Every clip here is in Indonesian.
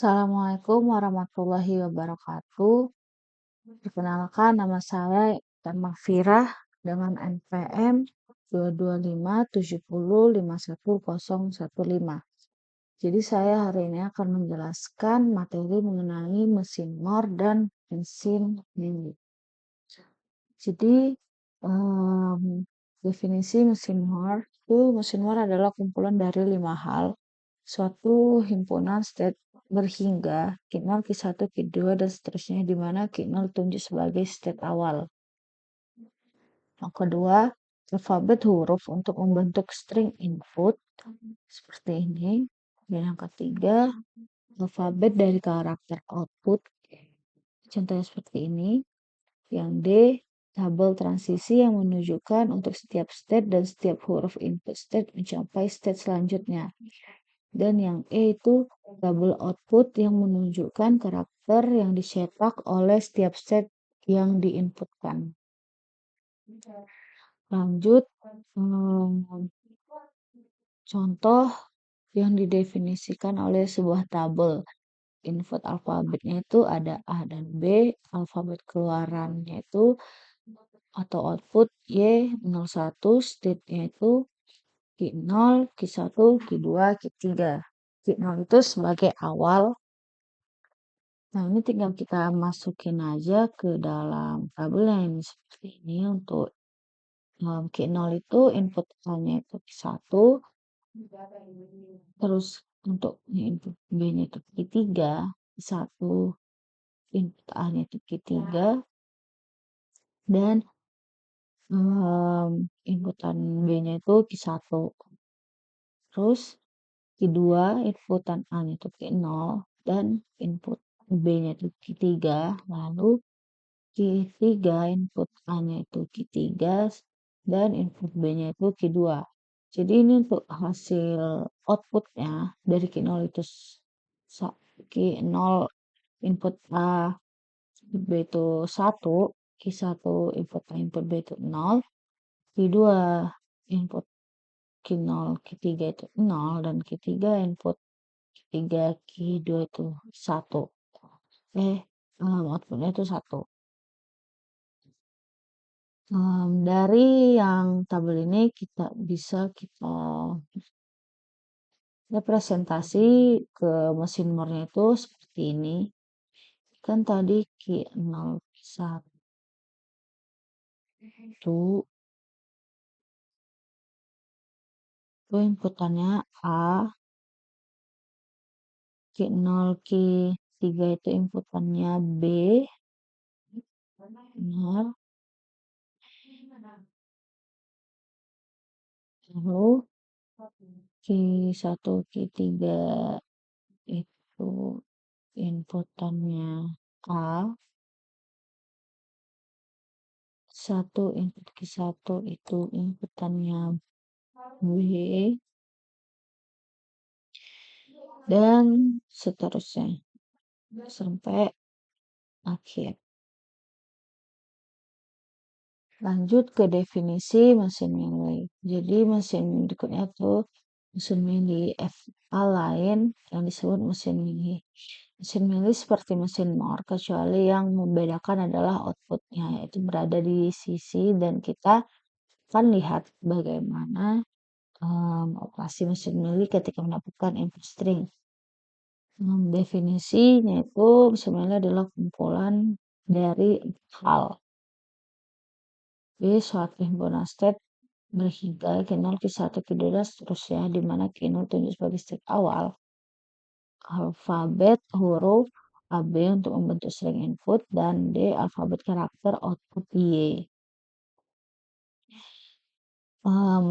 Assalamualaikum warahmatullahi wabarakatuh. Perkenalkan nama saya Mahfirah dengan NPM 22570510015. Jadi saya hari ini akan menjelaskan materi mengenai mesin Moore dan mesin Mini. Jadi definisi mesin Moore adalah kumpulan dari 5 hal. Suatu himpunan state berhingga Q0, Q1, Q2, dan seterusnya, di mana Q0 ditunjuk sebagai state awal. Yang kedua, alfabet huruf untuk membentuk string input seperti ini. Dan yang ketiga, alfabet dari karakter output. Contohnya seperti ini. Yang D, tabel transisi yang menunjukkan untuk setiap state dan setiap huruf input state mencapai state selanjutnya. Dan yang E itu tabel output yang menunjukkan karakter yang dicetak oleh setiap state yang diinputkan. Lanjut, contoh yang didefinisikan oleh sebuah tabel. Input alfabetnya itu ada A dan B, alfabet keluarannya itu atau output Y01, state-nya itu Q0, Q1, Q2, Q3. Q0 itu sebagai awal. Nah, ini tinggal kita masukin aja ke dalam tabelnya ini seperti ini. Untuk Q0 itu input A-nya itu Q1. Terus untuk input B-nya itu Q3. Q1 input A-nya itu Q3. Dan inputan B-nya itu Q1. Terus Q2 inputan A-nya itu Q0 dan input B-nya itu Q3. Lalu Q3 input A-nya itu Q3 dan input B-nya itu Q2. Jadi ini untuk hasil outputnya dari Q0 itu Q0 input A, input B itu 1, Q1 input A, input B itu 0, Q2 input Q0, Q3 itu 0, dan Q3 input Q3, Q2 itu 1. Outputnya itu 1. Dari yang tabel ini kita bisa representasi ke mesin Moore-nya itu seperti ini. Kan tadi Q0, Q1 itu inputannya A, Q0, Q3 itu inputannya B, benar. Lalu Q1, Q3 itu inputannya A, 1 input Q1 itu inputannya B, dan seterusnya sampai akhir. Lanjut ke definisi mesin Mini. Jadi mesin berikutnya tuh mesin Mini FA lain yang disebut mesin Mini. Mesin Mini seperti mesin Moore, kecuali yang membedakan adalah outputnya, yaitu berada di sisi, dan kita akan lihat bagaimana operasi mesin Mini ketika mendapatkan input string. Definisinya itu mesin Mini adalah kumpulan dari hal. Jadi suatu himpunan state berhingga Q0, Q1, Q2, dan seterusnya, di mana Q0 ditunjuk sebagai state awal. Alfabet huruf AB untuk membentuk string input, dan D alfabet karakter output Y.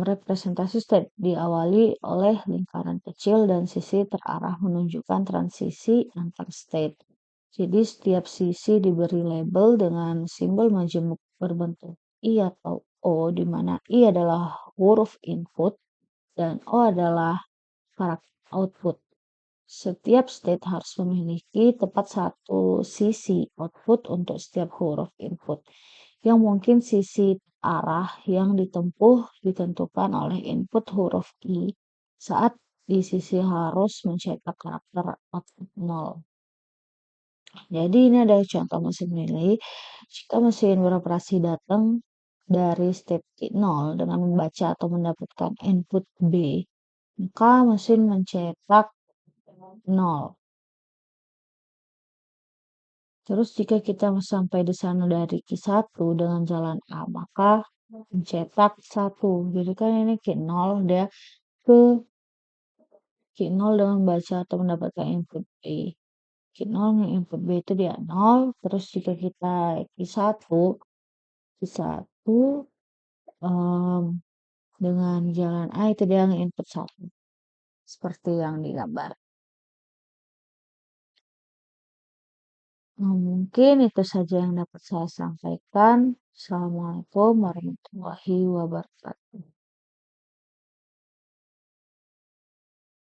Representasi state diawali oleh lingkaran kecil dan sisi terarah menunjukkan transisi antar state. Jadi setiap sisi diberi label dengan simbol majemuk berbentuk I atau O, di mana I adalah huruf input dan O adalah karakter output. Setiap state harus memiliki tepat satu sisi output untuk setiap huruf input, yang mungkin sisi arah yang ditempuh ditentukan oleh input huruf I saat di sisi harus mencetak karakter output 0. Jadi ini ada contoh mesin milih. Jika mesin beroperasi datang dari step T0 dengan membaca atau mendapatkan input B, maka mesin mencetak 0. Terus jika kita sampai di sana dari Q1 dengan jalan A, maka mencetak 1. Jadi kan ini Q0 dia ke Q0 dengan membaca atau mendapatkan input B. Q0 input B itu dia 0. Terus jika kita Q1 dengan jalan A itu dia input 1. Seperti yang digambar. Nah, mungkin itu saja yang dapat saya sampaikan. Assalamualaikum warahmatullahi wabarakatuh.